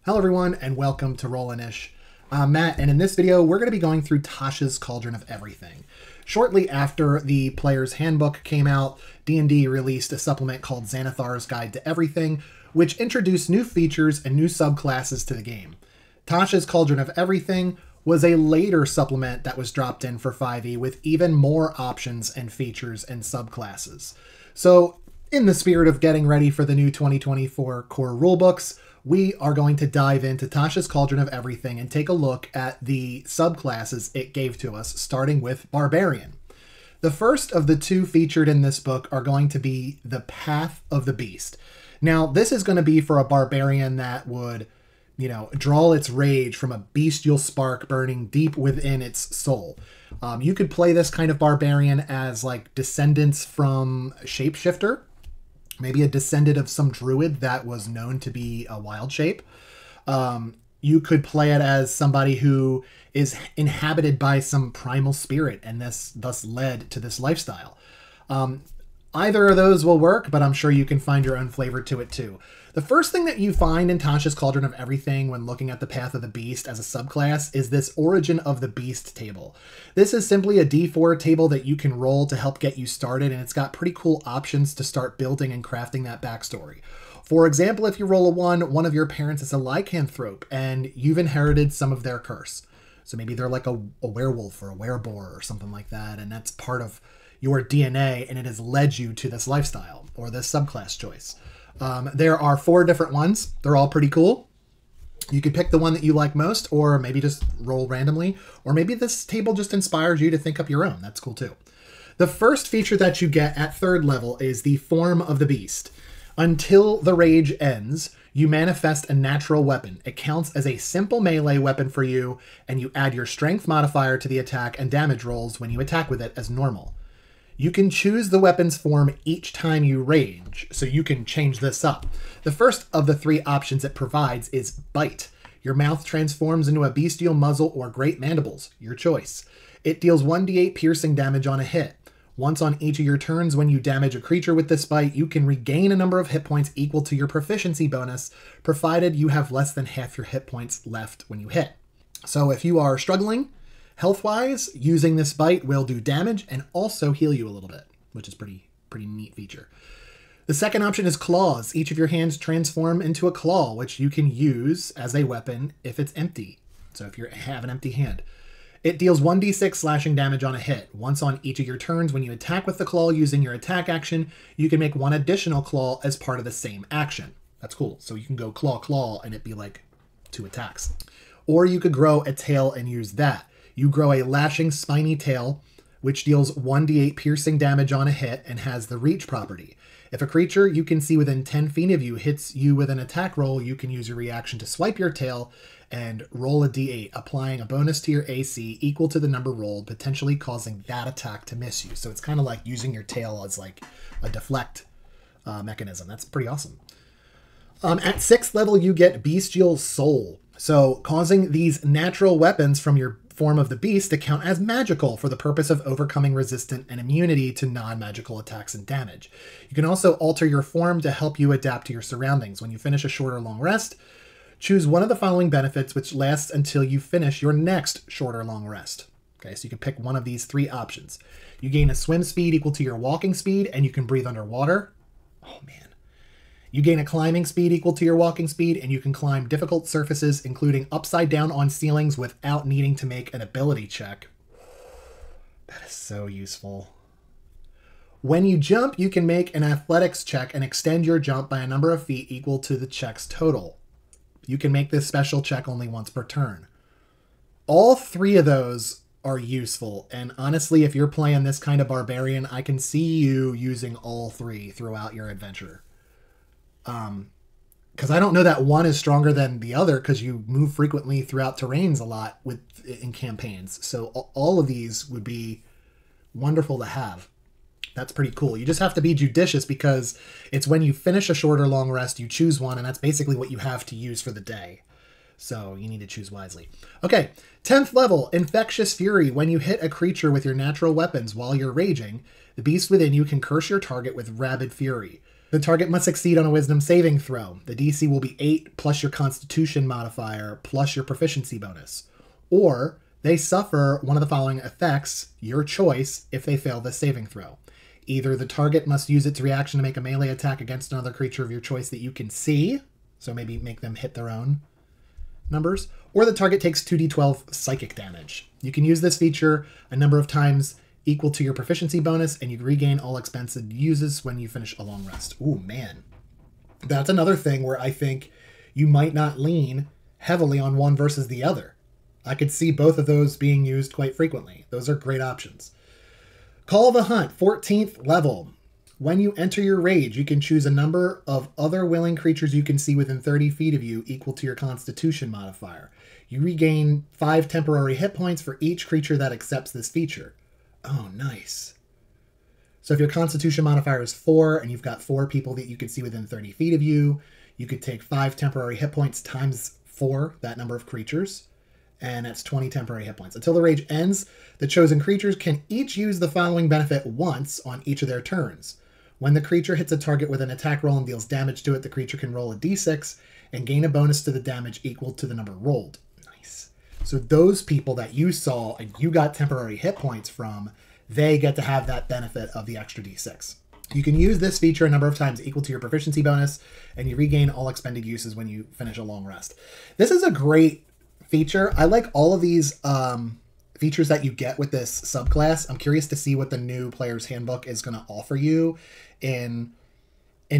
Hello everyone and welcome to Rollin'-ish. I'm Matt, and in this video we're going to be going through Tasha's Cauldron of Everything. Shortly after the player's handbook came out, D&D released a supplement called Xanathar's Guide to Everything, which introduced new features and new subclasses to the game. Tasha's Cauldron of Everything was a later supplement that was dropped in for 5e with even more options and features and subclasses. So, in the spirit of getting ready for the new 2024 core rulebooks, we are going to dive into Tasha's Cauldron of Everything and take a look at the subclasses it gave to us, starting with Barbarian. The first of the two featured in this book are going to be the Path of the Beast. Now, this is going to be for a Barbarian that would, draw its rage from a bestial spark burning deep within its soul. You could play this kind of Barbarian as like descendants from Shapeshifter, maybe a descendant of some druid that was known to be a wild shape. You could play it as somebody who is inhabited by some primal spirit and thus led to this lifestyle. Either of those will work, but I'm sure you can find your own flavor to it too. The first thing that you find in Tasha's Cauldron of Everything when looking at the Path of the Beast as a subclass is this Origin of the Beast table. This is simply a D4 table that you can roll to help get you started, and it's got pretty cool options to start building and crafting that backstory. For example, if you roll a 1, one of your parents is a lycanthrope, and you've inherited some of their curse. So maybe they're like a werewolf or a wereboar or something like that, and that's part of your DNA, and it has led you to this lifestyle or this subclass choice. There are 4 different ones. They're all pretty cool. You could pick the one that you like most, or maybe just roll randomly, or maybe this table just inspires you to think up your own. That's cool too. The first feature that you get at 3rd level is the Form of the Beast. Until the rage ends, you manifest a natural weapon. It counts as a simple melee weapon for you, and you add your strength modifier to the attack and damage rolls when you attack with it as normal. You can choose the weapon's form each time you rage, so you can change this up. The first of the 3 options it provides is Bite. Your mouth transforms into a bestial muzzle or great mandibles, your choice. It deals 1d8 piercing damage on a hit. Once on each of your turns when you damage a creature with this bite, you can regain a number of hit points equal to your proficiency bonus, provided you have less than half your hit points left when you hit. So if you are struggling, health-wise, using this bite will do damage and also heal you a little bit, which is pretty neat feature. The second option is Claws. Each of your hands transform into a claw, which you can use as a weapon if it's empty. So if you have an empty hand. It deals 1d6 slashing damage on a hit. Once on each of your turns, when you attack with the claw using your attack action, you can make 1 additional claw as part of the same action. That's cool. So you can go claw, claw, and it'd be like 2 attacks. Or you could grow a tail and use that. You grow a lashing spiny tail, which deals 1d8 piercing damage on a hit and has the reach property. If a creature you can see within 10 feet of you hits you with an attack roll, you can use your reaction to swipe your tail and roll a d8, applying a bonus to your AC equal to the number rolled, potentially causing that attack to miss you. So it's kind of like using your tail as like a deflect mechanism. That's pretty awesome. At 6th level, you get Bestial Soul. So causing these natural weapons from your Form of the Beast to count as magical for the purpose of overcoming resistance and immunity to non-magical attacks and damage. You can also alter your form to help you adapt to your surroundings. When you finish a short or long rest, choose one of the following benefits which lasts until you finish your next short or long rest. Okay, so you can pick one of these 3 options. You gain a swim speed equal to your walking speed, and you can breathe underwater. Oh man. You gain a climbing speed equal to your walking speed, and you can climb difficult surfaces, including upside down on ceilings without needing to make an ability check. That is so useful. When you jump, you can make an athletics check and extend your jump by a number of feet equal to the check's total. You can make this special check only once per turn. All 3 of those are useful, and honestly, if you're playing this kind of Barbarian, I can see you using all 3 throughout your adventure. Because I don't know that one is stronger than the other, because you move frequently throughout terrains a lot in campaigns. So all of these would be wonderful to have. That's pretty cool. You just have to be judicious, because it's when you finish a short or long rest, you choose one, and that's basically what you have to use for the day. So you need to choose wisely. Okay, 10th level, Infectious Fury. When you hit a creature with your natural weapons while you're raging, the beast within you can curse your target with Rabid Fury. The target must succeed on a wisdom saving throw. The DC will be 8 plus your constitution modifier plus your proficiency bonus. Or they suffer one of the following effects, your choice, if they fail the saving throw. Either the target must use its reaction to make a melee attack against another creature of your choice that you can see, so maybe make them hit their own numbers, or the target takes 2d12 psychic damage. You can use this feature a number of times equal to your proficiency bonus, and you regain all expended uses when you finish a long rest. Ooh, man. That's another thing where I think you might not lean heavily on one versus the other. I could see both of those being used quite frequently. Those are great options. Call the Hunt, 14th level. When you enter your rage, you can choose a number of other willing creatures you can see within 30 feet of you equal to your constitution modifier. You regain 5 temporary hit points for each creature that accepts this feature. Oh, nice. So if your constitution modifier is 4 and you've got 4 people that you can see within 30 feet of you, you could take 5 temporary hit points times 4, that number of creatures, and that's 20 temporary hit points. Until the rage ends, the chosen creatures can each use the following benefit once on each of their turns. When the creature hits a target with an attack roll and deals damage to it, the creature can roll a d6 and gain a bonus to the damage equal to the number rolled. Nice. So those people that you saw and you got temporary hit points from, they get to have that benefit of the extra d6. You can use this feature a number of times equal to your proficiency bonus, and you regain all expended uses when you finish a long rest. This is a great feature. I like all of these features that you get with this subclass. I'm curious to see what the new player's handbook is going to offer you in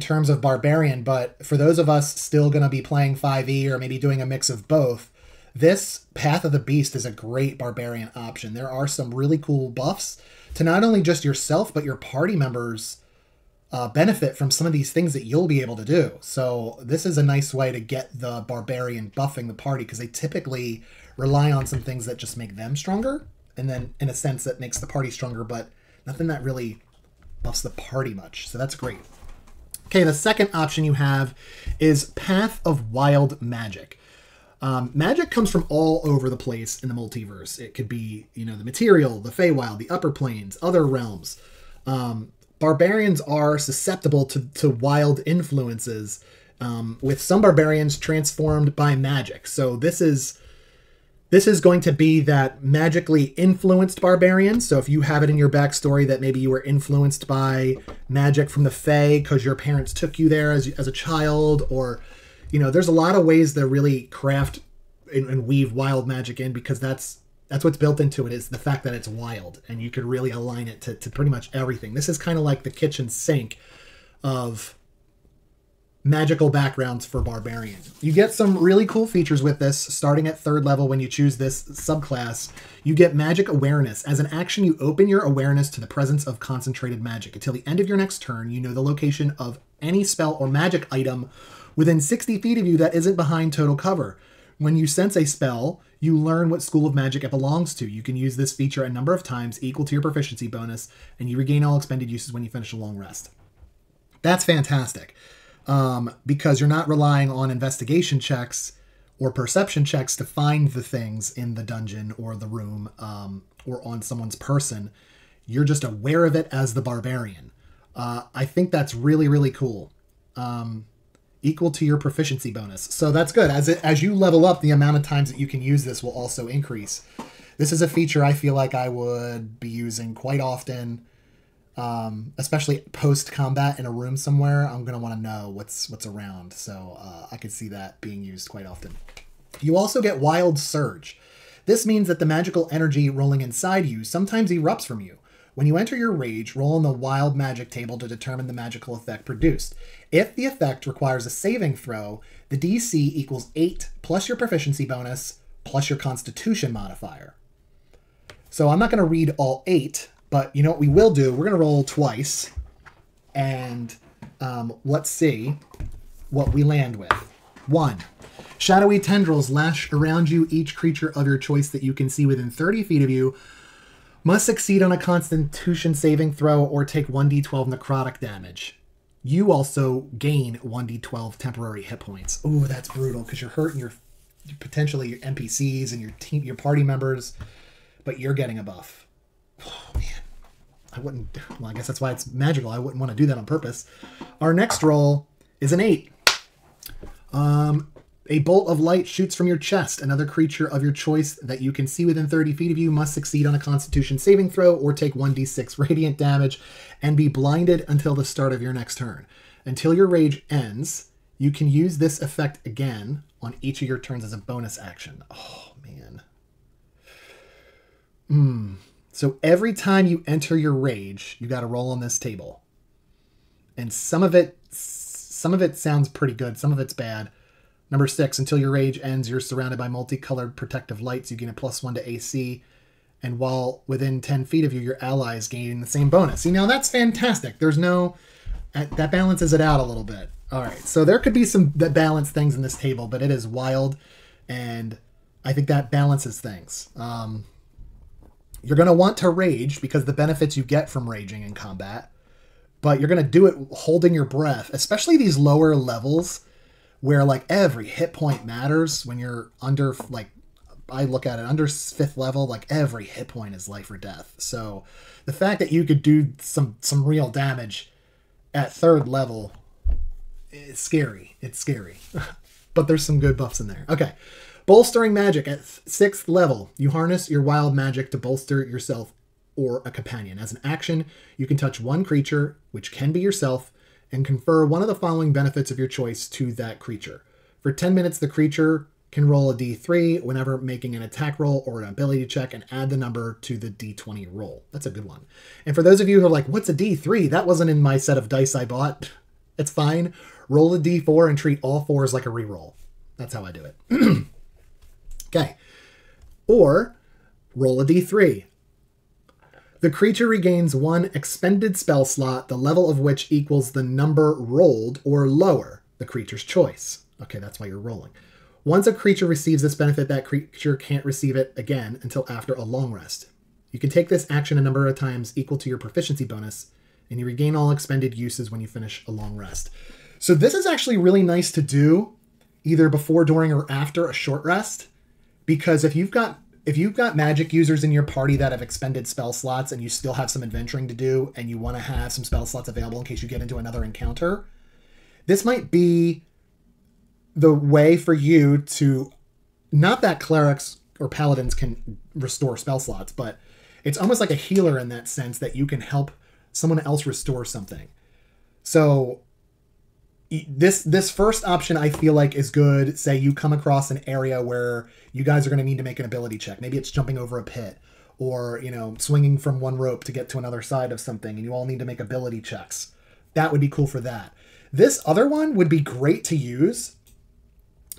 terms of Barbarian, but for those of us still going to be playing 5e or maybe doing a mix of both, this Path of the Beast is a great Barbarian option. There are some really cool buffs to not only just yourself, but your party members benefit from some of these things that you'll be able to do. So this is a nice way to get the Barbarian buffing the party, because they typically rely on some things that just make them stronger, and then in a sense that makes the party stronger, but nothing that really buffs the party much. So that's great. Okay, the second option you have is Path of Wild Magic. Magic comes from all over the place in the multiverse. It could be, the material, the Feywild, the upper planes, other realms. Barbarians are susceptible to wild influences, with some barbarians transformed by magic. So this is going to be that magically influenced barbarian. So if you have it in your backstory that maybe you were influenced by magic from the Fae because your parents took you there as a child, or, there's a lot of ways to really craft and weave wild magic in, because that's what's built into it, is the fact that it's wild, and you could really align it to pretty much everything. This is kind of like the kitchen sink of magical backgrounds for Barbarian. You get some really cool features with this. Starting at 3rd level, when you choose this subclass, you get Magic Awareness. As an action, you open your awareness to the presence of concentrated magic. Until the end of your next turn, you know the location of any spell or magic item within 60 feet of you that isn't behind total cover. When you sense a spell, you learn what school of magic it belongs to. You can use this feature a number of times equal to your proficiency bonus, and you regain all expended uses when you finish a long rest. That's fantastic. Because you're not relying on investigation checks or perception checks to find the things in the dungeon or the room, or on someone's person. You're just aware of it as the Barbarian. I think that's really, really cool. Equal to your proficiency bonus. So that's good. As you level up, the amount of times that you can use this will also increase. This is a feature I feel like I would be using quite often. Especially post-combat in a room somewhere. I'm going to want to know what's around, so I could see that being used quite often. You also get Wild Surge. This means that the magical energy rolling inside you sometimes erupts from you. When you enter your rage, roll on the Wild Magic table to determine the magical effect produced. If the effect requires a saving throw, the DC equals 8 plus your proficiency bonus plus your constitution modifier. So I'm not going to read all 8, but you know what we will do? We're going to roll twice, and let's see what we land with. 1. Shadowy tendrils lash around you. Each creature of your choice that you can see within 30 feet of you must succeed on a constitution saving throw or take 1d12 necrotic damage. You also gain 1d12 temporary hit points. Ooh, that's brutal, because you're hurting your potentially your NPCs and your team, your party members, but you're getting a buff. Oh, man. I wouldn't, well, I guess that's why it's magical. I wouldn't want to do that on purpose. Our next roll is an 8. A bolt of light shoots from your chest. Another creature of your choice that you can see within 30 feet of you must succeed on a Constitution saving throw or take 1d6 radiant damage and be blinded until the start of your next turn. Until your rage ends, you can use this effect again on each of your turns as a bonus action. Oh, man. So every time you enter your rage, you got to roll on this table. And some of it sounds pretty good. Some of it's bad. Number 6, until your rage ends, you're surrounded by multicolored protective lights. You gain a +1 to AC. And while within 10 feet of you, your allies gain the same bonus. See, now that's fantastic. There's no... That balances it out a little bit. All right, so there could be some that balance things in this table, but it is wild. And I think that balances things. You're going to want to rage because the benefits you get from raging in combat. But you're going to do it holding your breath, especially these lower levels where like every hit point matters when you're under, like, I look at it under 5th level, like every hit point is life or death. So the fact that you could do some real damage at 3rd level is scary. It's scary, but there's some good buffs in there. Okay. Bolstering magic at 6th level. You harness your wild magic to bolster yourself or a companion. As an action, you can touch one creature, which can be yourself, and confer one of the following benefits of your choice to that creature. For 10 minutes, the creature can roll a d3 whenever making an attack roll or an ability check and add the number to the d20 roll. That's a good one. And for those of you who are like, what's a d3? That wasn't in my set of dice I bought. It's fine. Roll a d4 and treat all 4s like a reroll. That's how I do it. Okay. Or roll a d3. The creature regains 1 expended spell slot, the level of which equals the number rolled or lower, the creature's choice. Okay, that's why you're rolling. Once a creature receives this benefit, that creature can't receive it again until after a long rest. You can take this action a number of times equal to your proficiency bonus, and you regain all expended uses when you finish a long rest. So this is actually really nice to do either before, during, or after a short rest, because if you've got magic users in your party that have expended spell slots and you still have some adventuring to do and you want to have some spell slots available in case you get into another encounter, this might be the way for you to, not that clerics or paladins can restore spell slots, but it's almost like a healer in that sense that you can help someone else restore something. So this first option I feel like is good. Say you come across an area where you guys are going to need to make an ability check. Maybe it's jumping over a pit or, you know, swinging from one rope to get to another side of something and you all need to make ability checks. That would be cool for that. This other one would be great to use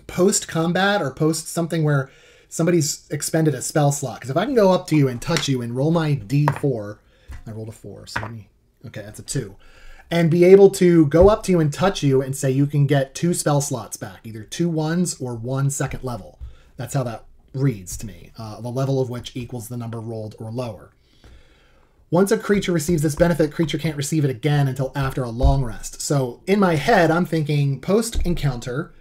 post-combat or post something where somebody's expended a spell slot. Because if I can go up to you and touch you and roll my d4, I rolled a 4, so okay, that's a 2. And be able to go up to you and touch you and say you can get 2 spell slots back, either 2 1s or 1 second level. That's how that reads to me, the level of which equals the number rolled or lower. Once a creature receives this benefit, creature can't receive it again until after a long rest. So in my head, I'm thinking post-encounter,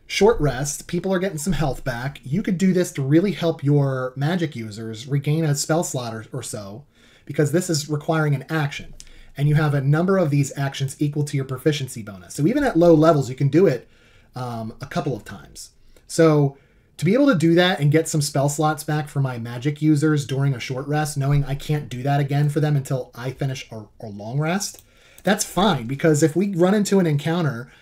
short rest, people are getting some health back. You could do this to really help your magic users regain a spell slot or so, because this is requiring an action. And you have a number of these actions equal to your proficiency bonus. So even at low levels, you can do it a couple of times. So to be able to do that and get some spell slots back for my magic users during a short rest, knowing I can't do that again for them until I finish a long rest, that's fine. Because if we run into an encounter,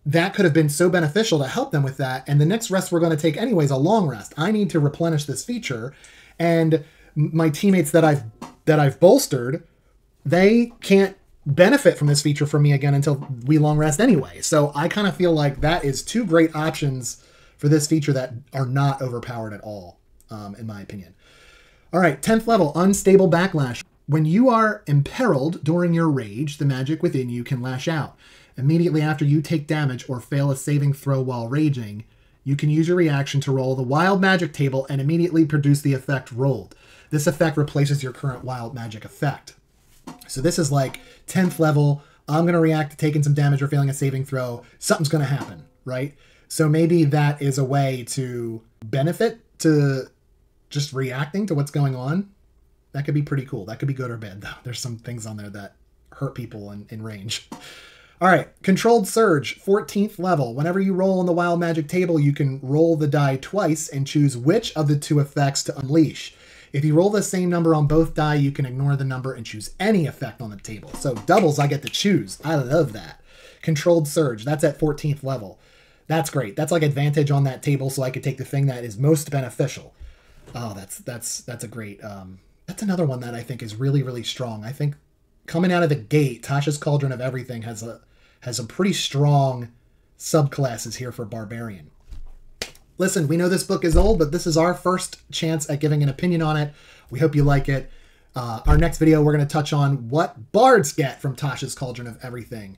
that could have been so beneficial to help them with that. And the next rest we're going to take anyway is a long rest. I need to replenish this feature. And my teammates that I've bolstered, they can't benefit from this feature from me again until we long rest anyway. So I kind of feel like that is 2 great options for this feature that are not overpowered at all, in my opinion. All right, 10th level, Unstable Backlash. When you are imperiled during your rage, the magic within you can lash out. Immediately after you take damage or fail a saving throw while raging, you can use your reaction to roll the wild magic table and immediately produce the effect rolled. This effect replaces your current wild magic effect. So this is like 10th level. I'm going to react to taking some damage or failing a saving throw. Something's going to happen, right? So maybe that is a way to benefit to just reacting to what's going on. That could be pretty cool. That could be good or bad, though. There's some things on there that hurt people in range. All right, Controlled Surge, 14th level. Whenever you roll on the Wild Magic table, you can roll the die twice and choose which of the two effects to unleash. If you roll the same number on both die, you can ignore the number and choose any effect on the table. So doubles, I get to choose. I love that. Controlled Surge, that's at 14th level. That's great. That's like advantage on that table, so I could take the thing that is most beneficial. Oh, that's a great... that's another one that I think is really, really strong. I think coming out of the gate, Tasha's Cauldron of Everything has some pretty strong subclasses here for Barbarian. Listen, we know this book is old, but this is our first chance at giving an opinion on it. We hope you like it. Our next video, we're going to touch on what bards get from Tasha's Cauldron of Everything.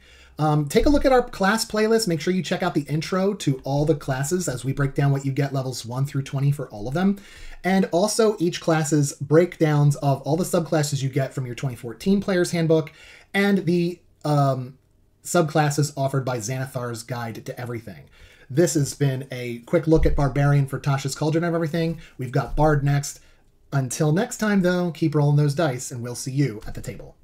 Take a look at our class playlist. Make sure you check out the intro to all the classes as we break down what you get levels 1 through 20 for all of them. And also each class's breakdowns of all the subclasses you get from your 2014 Player's Handbook and the subclasses offered by Xanathar's Guide to Everything. This has been a quick look at Barbarian for Tasha's Cauldron of Everything. We've got Bard next. Until next time, though, keep rolling those dice, and we'll see you at the table.